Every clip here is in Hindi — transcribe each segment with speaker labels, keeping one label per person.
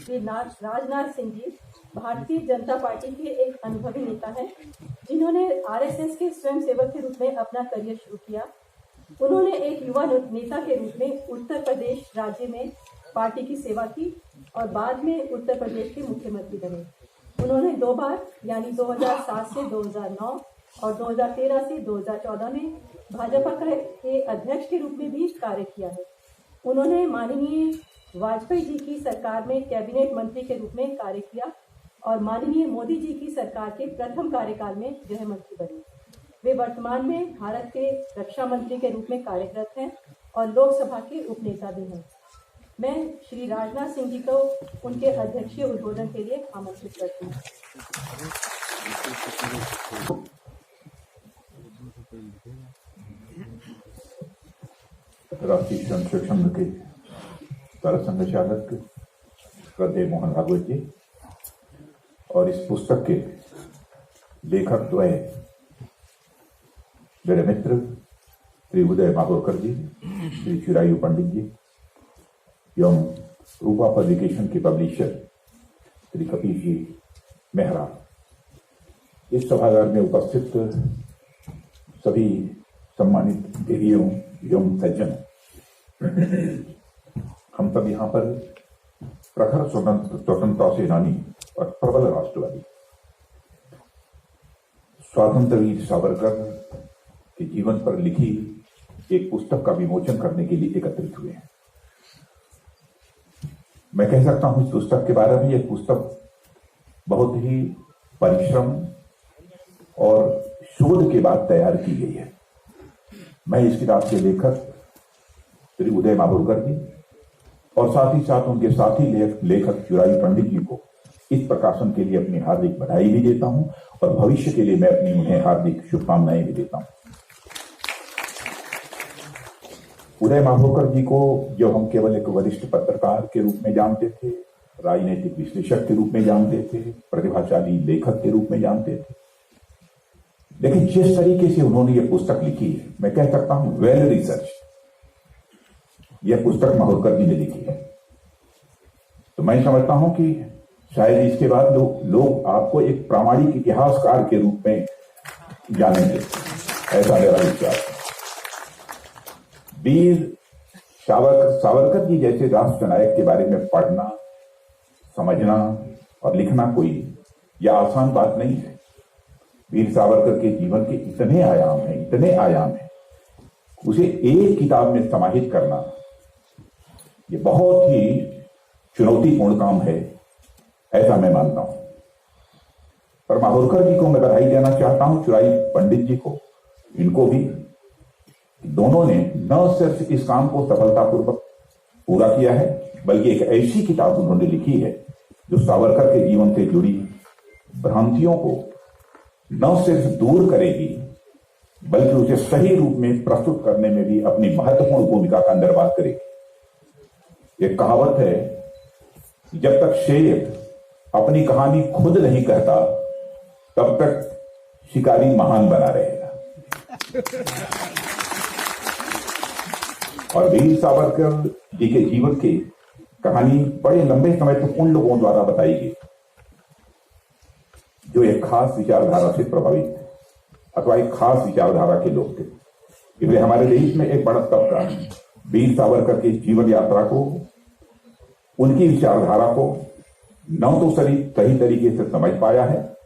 Speaker 1: श्री राजनाथ सिंह जी भारतीय जनता पार्टी के एक अनुभवी नेता हैं, जिन्होंने आरएसएस के स्वयंसेवक के रूप में अपना करियर शुरू किया। उन्होंने एक युवा नेता के रूप में उत्तर प्रदेश राज्य में पार्टी की सेवा की और बाद में उत्तर प्रदेश के मुख्यमंत्री बने। उन्होंने 2 बार यानी 2007 से 2009 और 2013 से 2014 में भाजपा के अध्यक्ष के रूप में भी कार्य किया है। उन्होंने माननीय वाजपेयी जी की सरकार में कैबिनेट मंत्री के रूप में कार्य किया और माननीय मोदी जी की सरकार के प्रथम कार्यकाल में गृह मंत्री बने। वे वर्तमान में भारत के रक्षा मंत्री के रूप में कार्यरत हैं और लोकसभा के उपनेता भी हैं। मैं श्री राजनाथ सिंह जी को उनके अध्यक्षीय उद्बोधन के लिए आमंत्रित करती हूँ।
Speaker 2: राष्ट्रीय स्वयंसेवक संघ के सरसंघ चालक श्रद्धेय मोहन भागवत जी और इस पुस्तक के लेखक द्वय मेरे मित्र श्री उदय माहौरकर जी, श्री चिरायु पंडित जी एवं रूपा पब्लिकेशन के पब्लिशर श्री कपिल जी मेहरा, इस सभागार में उपस्थित सभी सम्मानित देवियों एवं सज्जन, हम सब यहाँ पर प्रखर स्वतंत्रता सेनानी और प्रबल राष्ट्रवादी स्वतंत्र वीर सावरकर के जीवन पर लिखी एक पुस्तक का विमोचन करने के लिए एकत्रित हुए हैं। मैं कह सकता हूं इस पुस्तक के बारे में, यह पुस्तक बहुत ही परिश्रम और शोध के बाद तैयार की गई है। मैं इस किताब के लेखक श्री उदय माहौरकर जी और साथ ही साथ उनके साथी लेखक चिरायु पंडित जी को इस प्रकाशन के लिए अपनी हार्दिक बधाई भी देता हूं और भविष्य के लिए मैं अपनी उन्हें हार्दिक शुभकामनाएं भी देता हूं। उदय माहौरकर जी को जो हम केवल एक वरिष्ठ पत्रकार के रूप में जानते थे, राजनीतिक विश्लेषक के रूप में जानते थे, प्रतिभाशाली लेखक के रूप में जानते थे, लेकिन जिस तरीके से उन्होंने ये पुस्तक लिखी है, मैं कह सकता हूं वेल रिसर्च यह पुस्तक माहौरकर जी ने लिखी है। तो मैं समझता हूं कि शायद इसके बाद लोग आपको एक प्रामाणिक इतिहासकार के रूप में जानेंगे, ऐसा मेरा विश्वास है। वीर सावरकर जी जैसे राष्ट्र नायक के बारे में पढ़ना, समझना और लिखना कोई यह आसान बात नहीं है। वीर सावरकर के जीवन के इतने आयाम हैं, उसे एक किताब में समाहित करना ये बहुत ही चुनौतीपूर्ण काम है, ऐसा मैं मानता हूं। पर माहौरकर जी को मैं बधाई देना चाहता हूं, चिरायु पंडित जी को, इनको भी, दोनों ने न सिर्फ इस काम को सफलतापूर्वक पूरा किया है, बल्कि एक ऐसी किताब उन्होंने लिखी है जो सावरकर के जीवन से जुड़ी भ्रांतियों को न सिर्फ दूर करेगी, बल्कि उसे सही रूप में प्रस्तुत करने में भी अपनी महत्वपूर्ण भूमिका का निर्वाह करेगी। एक कहावत है, जब तक शेर अपनी कहानी खुद नहीं कहता, तब तक शिकारी महान बना रहेगा। और वीर सावरकर जी के जीवन की कहानी बड़े लंबे समय तक उन लोगों द्वारा बताई गई जो एक खास विचारधारा से प्रभावित थे अथवा एक खास विचारधारा के लोग थे। इसलिए हमारे देश में एक बड़ा तबका वीर सावरकर की जीवन यात्रा को, उनकी विचारधारा को न तो सही तरीके से समझ पाया है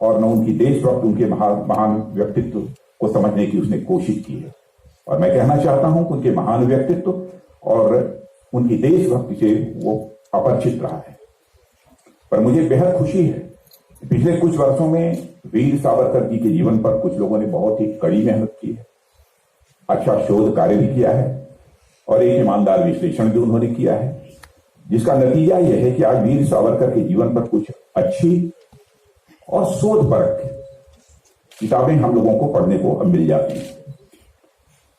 Speaker 2: और न उनकी देशभक्त, उनके महान व्यक्तित्व को समझने की उसने कोशिश की है। और मैं कहना चाहता हूं कि उनके महान व्यक्तित्व और उनकी देशभक्ति से वो अपरिचित रहा है। पर मुझे बेहद खुशी है, पिछले कुछ वर्षों में वीर सावरकर जी के जीवन पर कुछ लोगों ने बहुत ही कड़ी मेहनत की है, अच्छा शोध कार्य भी किया है और एक ईमानदार विश्लेषण भी उन्होंने किया है, जिसका नतीजा यह है कि आज वीर सावरकर के जीवन पर कुछ अच्छी और शोधपरक किताबें हम लोगों को पढ़ने को अब मिल जाती हैं।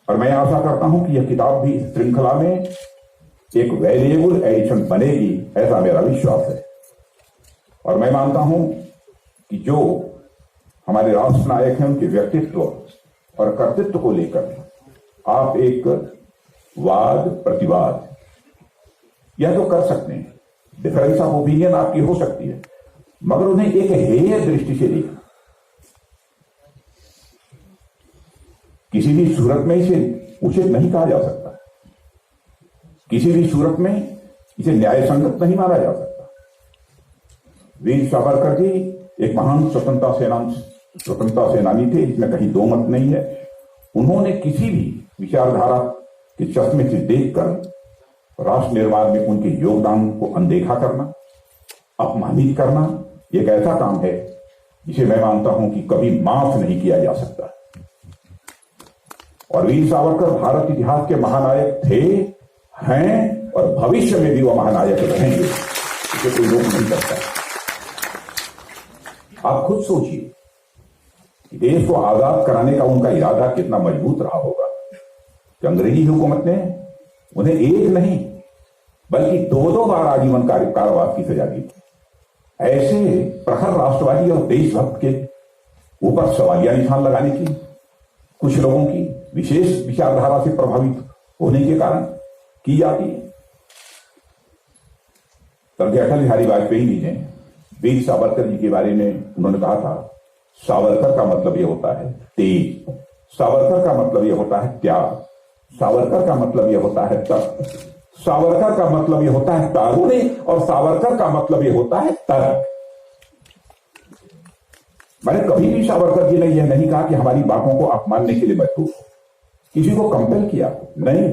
Speaker 2: और मैं आशा करता हूं कि यह किताब भी इस श्रृंखला में एक वैल्यूएबल एडिशन बनेगी, ऐसा मेरा विश्वास है। और मैं मानता हूं कि जो हमारे राष्ट्र नायक हैं, उनके व्यक्तित्व और कर्तृत्व को लेकर आप एक वाद प्रतिवाद यह तो कर सकते हैं, डिफरेंस ऑफ ओपिनियन आपकी हो सकती है, मगर उन्हें एक हेय दृष्टि से देखना, किसी भी सूरत में इसे उचित नहीं कहा जा सकता, किसी भी सूरत में इसे न्याय संगत नहीं माना जा सकता। वीर सावरकर जी एक महान स्वतंत्रता सेनानी थे, इसमें कहीं दो मत नहीं है। उन्होंने किसी भी विचारधारा के चश्मे से देखकर राष्ट्र निर्माण में उनके योगदान को अनदेखा करना, अपमानित करना, एक ऐसा काम है जिसे मैं मानता हूं कि कभी माफ नहीं किया जा सकता। और वीर सावरकर भारत इतिहास के महानायक थे, हैं और भविष्य में भी वो महानायक रहेंगे, इसे कोई रोक नहीं सकता। आप खुद सोचिए कि देश को आजाद कराने का उनका इरादा कितना मजबूत रहा होगा कि अंग्रेजी हुकूमत ने उन्हें एक नहीं बल्कि दो बार आजीवन कारावास की सजा दी थी। ऐसे प्रखर राष्ट्रवादी और देशभक्त के ऊपर सवालिया निशान लगाने की कुछ लोगों की विशेष विचारधारा से प्रभावित होने के कारण की जाती है। तब अटल बिहारी वाजपेयी जी ने वीर सावरकर जी के बारे में उन्होंने कहा था, सावरकर का मतलब यह होता है तेज, सावरकर का मतलब यह होता है त्याग, सावरकर का मतलब यह होता है तप, सावरकर का मतलब यह होता है तारुण्य और सावरकर का मतलब यह होता है तर्क। मैंने कभी भी सावरकर जी ने यह नहीं कहा कि हमारी बातों को आप मानने के लिए मजबूर हो, किसी को कंपेल किया नहीं।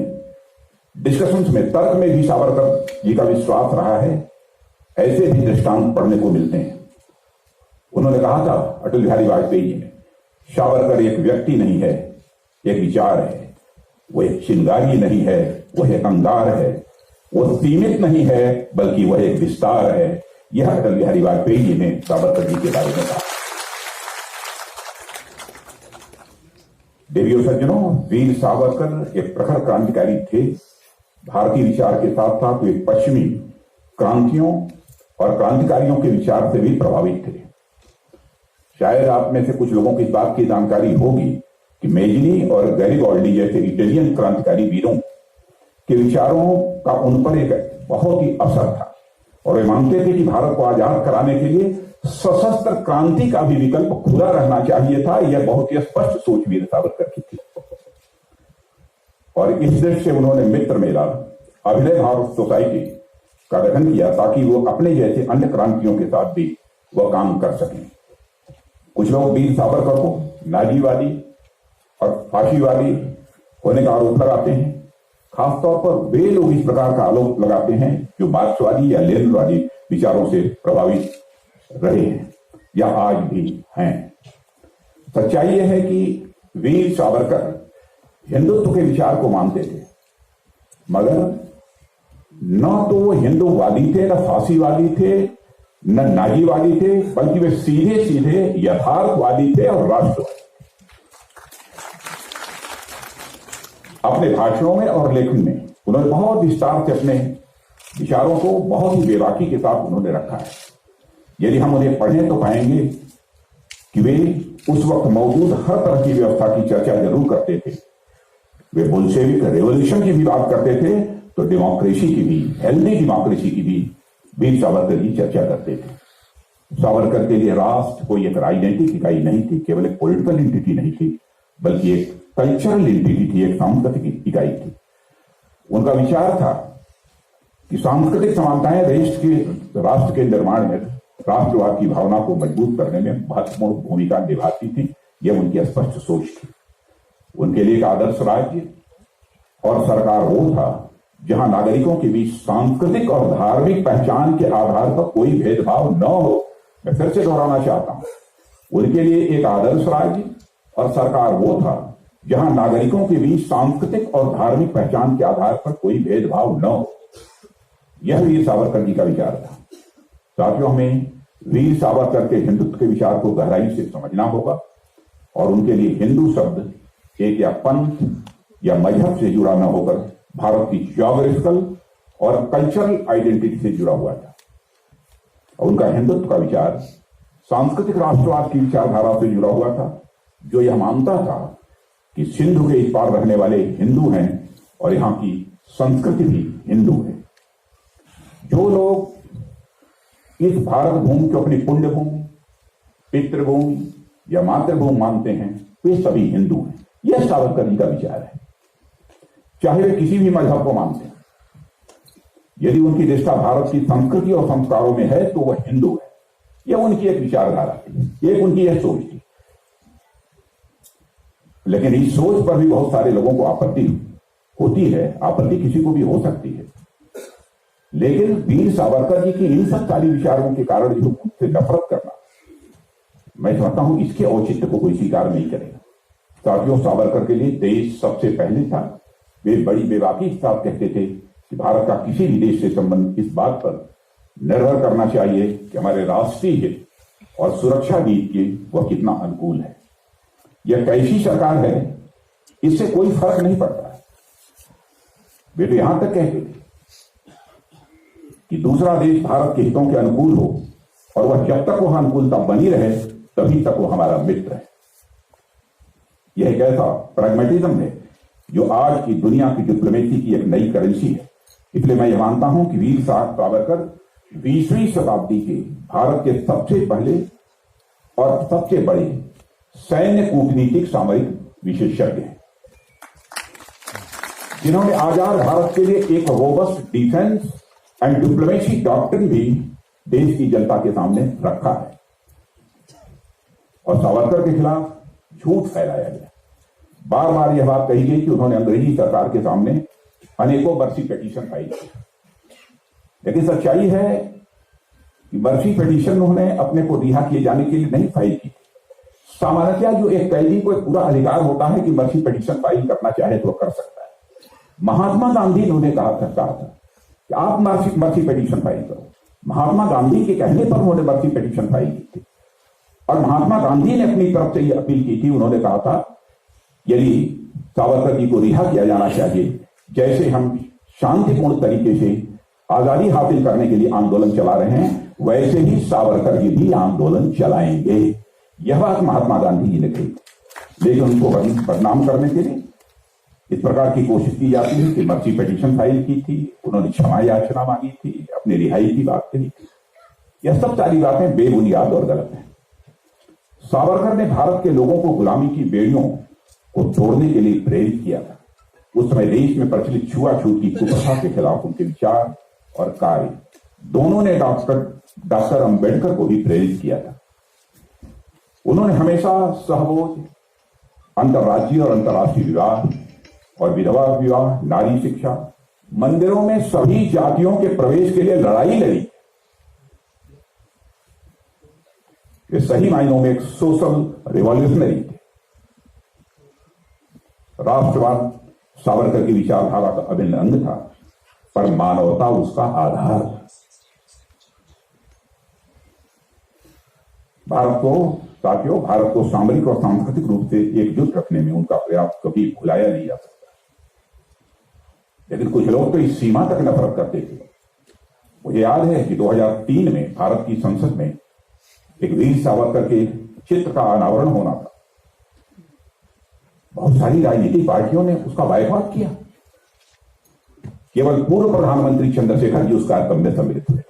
Speaker 2: डिस्कशंस में, तर्क में भी सावरकर जी का विश्वास रहा है। ऐसे भी दृष्टांत पढ़ने को मिलते हैं। उन्होंने कहा था अटल बिहारी वाजपेयी जी ने, सावरकर एक व्यक्ति नहीं है, एक विचार है, वो एक चिंगारी नहीं है, वह एक अंगार है, वो सीमित नहीं है बल्कि वह एक विस्तार है। यह अटल बिहारी वाजपेयी जी ने सावरकर जी के बारे में कहा। देवियों सज्जनों, वीर सावरकर एक प्रखर क्रांतिकारी थे। भारतीय विचार के साथ साथ वे पश्चिमी क्रांतियों और क्रांतिकारियों के विचार से भी प्रभावित थे। शायद आप में से कुछ लोगों को इस बात की जानकारी होगी कि मेजिनी और गैरिबाल्डी जैसे इटालियन क्रांतिकारी वीरों के विचारों का उन पर एक बहुत ही असर था और वे मानते थे कि भारत को आजाद कराने के लिए सशस्त्र क्रांति का भी विकल्प खुला रहना चाहिए था। यह बहुत ही स्पष्ट सोच वीर सावरकर की थी और इस दृष्टि से उन्होंने मित्र मेला, अभिनय भारत सोसाइटी का गठन किया ताकि वो अपने जैसे अन्य क्रांतियों के साथ भी वह काम कर सकें। कुछ लोग वीर सावरकर को नाजीवादी और फाशीवादी होने का आरोप लगाते हैं। खासतौर पर वे लोग इस प्रकार का आरोप लगाते हैं जो मार्क्सवादी या लेनिनवादी विचारों से प्रभावित रहे हैं या आज भी हैं। सच्चाई यह है कि वीर सावरकर हिंदुत्व के विचार को मानते थे, मगर न तो वो हिंदूवादी थे, न फांसीवादी थे, न नाजीवादी थे, बल्कि वे सीधे सीधे यथार्थवादी थे और राष्ट्रवादी। अपने भाषणों में और लेखन में उन्होंने बहुत विस्तार से अपने विचारों को बहुत ही बेबाकी के साथ उन्होंने रखा है। यदि हम उन्हें पढ़ें तो पाएंगे कि वे उस वक्त मौजूद हर तरह की व्यवस्था की चर्चा जरूर करते थे। वे बोल्शेविक रेवोल्यूशन की भी बात करते थे तो डेमोक्रेसी की भी, हेल्दी डेमोक्रेसी की भी वीर सावरकर जी चर्चा करते थे। सावरकर के लिए राष्ट्र कोई एक राजनीतिक इकाई नहीं थी, केवल एक पॉलिटिकल एंटिटी नहीं थी, बल्कि एक कल्चरल एंटिटी थी, एक सांस्कृतिक इकाई थी। उनका विचार था कि सांस्कृतिक समानताएं देश के राष्ट्र के निर्माण में राष्ट्रवाद की भावना को मजबूत करने में महत्वपूर्ण भूमिका निभाती थी। यह उनकी स्पष्ट सोच थी। उनके लिए एक आदर्श राज्य और सरकार वो था जहां नागरिकों के बीच सांस्कृतिक और धार्मिक पहचान के आधार पर कोई भेदभाव न हो। मैं फिर से दोहराना चाहता हूं, उनके लिए एक आदर्श राज्य और सरकार वो था जहां नागरिकों के बीच सांस्कृतिक और धार्मिक पहचान के आधार पर कोई भेदभाव न हो। यह वीर सावरकर जी का विचार था। साथियों, हमें वीर सावरकर के हिंदुत्व के विचार को गहराई से समझना होगा और उनके लिए हिंदू शब्द एक या पंथ या मजहब से जुड़ा न होकर भारत की ज्योग्राफिकल और कल्चरल आइडेंटिटी से जुड़ा हुआ था। और उनका हिंदुत्व का विचार सांस्कृतिक राष्ट्रवाद की विचारधारा से जुड़ा हुआ था, जो यह मानता था कि सिंधु के इस पार रहने वाले हिंदू हैं और यहाँ की संस्कृति भी हिंदू है। जो लोग कि इस भारत भूमि को अपनी पुण्य भूमि, पितृभूमि या मातृभूमि मानते हैं वे सभी हिंदू हैं। यह सावरकर जी का विचार है। चाहे वे किसी भी मजहब को मानते हैं, यदि उनकी निष्ठा भारत की संस्कृति और संस्कारों में है तो वह हिंदू है। यह उनकी एक विचारधारा थी, एक उनकी यह सोच थी। लेकिन इस सोच पर भी बहुत सारे लोगों को आपत्ति होती है। आपत्ति किसी को भी हो सकती है, लेकिन वीर सावरकर जी की इन सब सारी विचारों के कारण जो उनसे नफरत करना, मैं समझता हूं इसके औचित्य को कोई स्वीकार नहीं करेगा। साथियों, सावरकर के लिए देश सबसे पहले था। वे बड़ी बेबाकी के साथ कहते थे कि भारत का किसी भी देश से संबंध इस बात पर निर्भर करना चाहिए कि हमारे राष्ट्रीय हित और सुरक्षा नीति के वह कितना अनुकूल है। यह कैसी सरकार है इससे कोई फर्क नहीं पड़ता है। वे तो यहां तक कहते थे कि दूसरा देश भारत के हितों के अनुकूल हो और वह जब तक वहां अनुकूलता बनी रहे तभी तक वो हमारा मित्र है। यह एक ऐसा प्रैग्मेटिज्म है जो आज की दुनिया की डिप्लोमेसी की एक नई करेंसी है। इसलिए मैं यह मानता हूं कि वीर सावरकर 20वीं शताब्दी के भारत के सबसे पहले और सबसे बड़े सैन्य कूटनीतिक सामरिक विशेषज्ञ हैं, जिन्होंने आजाद भारत के लिए एक robust defence and diplomacy doctrine भी देश की जनता के सामने रखा है। और सावरकर के खिलाफ झूठ फैलाया गया। बार बार यह बात कही गई कि उन्होंने अंग्रेजी सरकार के सामने अनेकों बर्सी पिटीशन फाइल की, लेकिन सच्चाई है कि बर्सी पिटीशन उन्होंने अपने को रिहा किए जाने के लिए नहीं फाइल की। सामान्यतः जो एक कैदी को एक पूरा अधिकार होता है कि बर्सी पिटीशन फाइल करना चाहे तो कर सकता है। महात्मा गांधी ने उन्हें कहा था कि आप बर्सी पिटीशन फाइल करो। महात्मा गांधी के कहने पर उन्होंने बर्सी पिटीशन फाइल की थी और महात्मा गांधी ने अपनी तरफ से यह अपील की थी। उन्होंने कहा था यदि सावरकर जी को रिहा किया जाना चाहिए, जैसे हम शांतिपूर्ण तरीके से आजादी हासिल करने के लिए आंदोलन चला रहे हैं, वैसे ही सावरकर जी भी आंदोलन चलाएंगे। यह बात महात्मा गांधी जी ने कही, लेकिन उनको बदनाम करने के लिए इस प्रकार की कोशिश की जाती है कि मर्सी पिटीशन फाइल की थी, उन्होंने क्षमा याचना मांगी थी, अपनी रिहाई की बात कही थी। यह सब सारी बातें बेबुनियाद और गलत हैं। सावरकर ने भारत के लोगों को गुलामी की बेड़ियों को तोड़ने के लिए प्रेरित किया था। उस समय देश में प्रचलित छुआछूत की कुप्रथा के खिलाफ उनके विचार और कार्य दोनों ने डॉक्टर अंबेडकर को भी प्रेरित किया था। उन्होंने हमेशा सहभोज, अंतर्राज्यीय और अंतर्राष्ट्रीय विवाह और विधवा विवाह, नारी शिक्षा, मंदिरों में सभी जातियों के प्रवेश के लिए लड़ाई लड़ी। वे सही मायनों में एक सोशल रिवॉल्यूशनरी थे। राष्ट्रवाद सावरकर की विचारधारा का अभिन्न अंग था, पर मानवता उसका आधार था। भारत को सामरिक और सांस्कृतिक रूप से एकजुट रखने में उनका प्रयास कभी भुलाया नहीं जा सकता। लेकिन कुछ लोग तो इस सीमा तक नफरत करते थे। मुझे याद है कि 2003 में भारत की संसद में एक वीर सावरकर के चित्र का अनावरण होना था। बहुत सारी राजनीतिक पार्टियों ने उसका बायकॉट किया। केवल पूर्व प्रधानमंत्री चंद्रशेखर जी उस कार्यक्रम में सम्मिलित हुए।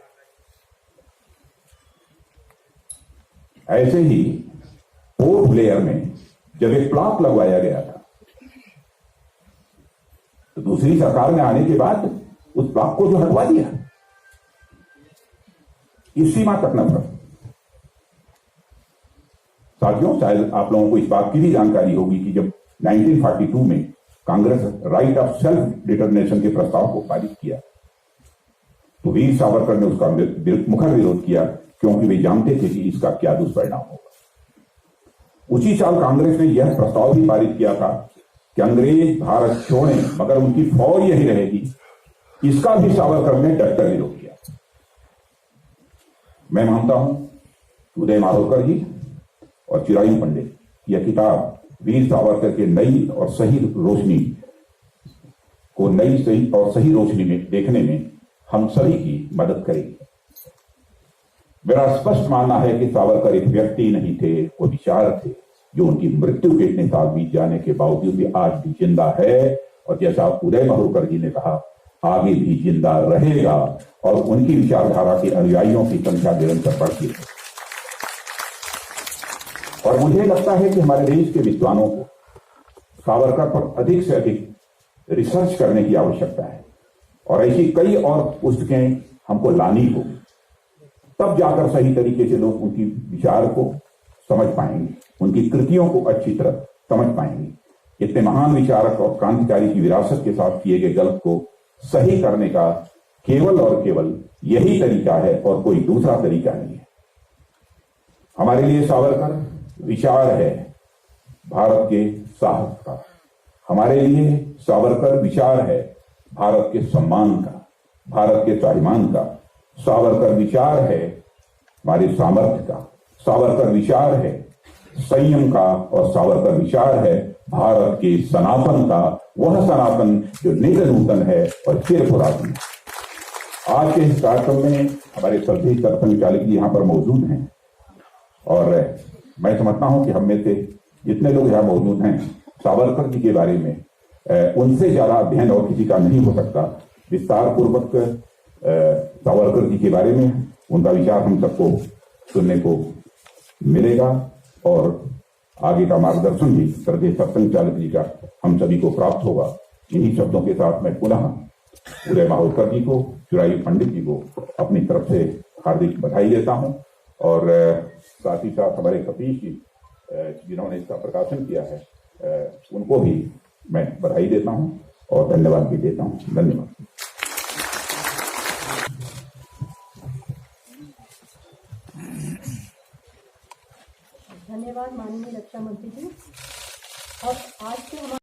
Speaker 2: ऐसे ही पोर्ट ब्लेयर में जब एक प्लाक लगवाया गया था, तो दूसरी सरकार में आने के बाद उस प्लाक को जो हटवा दिया, इस सीमा तक नफरत। साथियों, शायद आप लोगों को इस बात की भी जानकारी होगी कि जब 1942 में Congress right of self determination के प्रस्ताव को पारित किया, तो वीर सावरकर ने उसका मुखर विरोध किया, क्योंकि वे जानते थे कि इसका क्या दुष्परिणाम होगा। उसी साल कांग्रेस ने यह प्रस्ताव भी पारित किया था कि अंग्रेज भारत छोड़े मगर उनकी फौज यही रहेगी। इसका भी सावरकर ने डटकर विरोध किया। मैं मानता हूं उदय माधवकर जी और चिरायु पंडित यह किताब वीर सावरकर के नई और सही रोशनी को सही रोशनी में देखने में हम सभी की मदद करेगी। मेरा स्पष्ट मानना है कि सावरकर एक व्यक्ति नहीं थे, वो विचार थे, जो उनकी मृत्यु के इतने साल बीत जाने के बावजूद भी आज भी जिंदा है। और जैसा उदय माधवकर जी ने कहा, आगे भी जिंदा रहेगा और उनकी विचारधारा के अनुयायियों की संख्या निरंतर बढ़ती है। और मुझे लगता है कि हमारे देश के विद्वानों को सावरकर पर अधिक से अधिक रिसर्च करने की आवश्यकता है और ऐसी कई और पुस्तकें हमको लानी होगी, तब जाकर सही तरीके से लोग उनकी विचार को समझ पाएंगे, उनकी कृतियों को अच्छी तरह समझ पाएंगे। इतने महान विचारक और क्रांतिकारी की विरासत के साथ किए गए गलत को सही करने का केवल और केवल यही तरीका है और कोई दूसरा तरीका नहीं है। हमारे लिए सावरकर विचार है भारत के साहस का, हमारे लिए सावरकर विचार है भारत के सम्मान का, भारत के स्वाभिमान का। सावरकर विचार है हमारे सामर्थ्य का, सावरकर विचार है संयम का और सावरकर विचार है भारत के सनातन का, वह सनातन जो नित्य नूतन है और चिर पुरातन है। आज के इस कार्यक्रम में हमारे श्रद्धेय सरपंच चालक जी यहाँ पर मौजूद हैं और मैं समझता हूं कि हम में से जितने लोग यहाँ मौजूद हैं सावरकर जी के बारे में उनसे ज्यादा अध्ययन और किसी का नहीं हो सकता। विस्तार पूर्वक सावरकर जी के बारे में उनका विचार हम सबको सुनने को मिलेगा और आगे का मार्गदर्शन भी श्रद्धेय सत्संग चालक जी का हम सभी को प्राप्त होगा। इन्हीं शब्दों के साथ मैं पुनः उदय माहौलकर जी को, चिरायु पंडित जी को अपनी तरफ से हार्दिक बधाई देता हूं और साथ ही साथ हमारे कपीश जी जिन्होंने इसका प्रकाशन किया है उनको भी मैं बधाई देता हूं और धन्यवाद भी देता हूं। धन्यवाद।
Speaker 1: धन्यवाद माननीय रक्षा मंत्री जी। अब आज के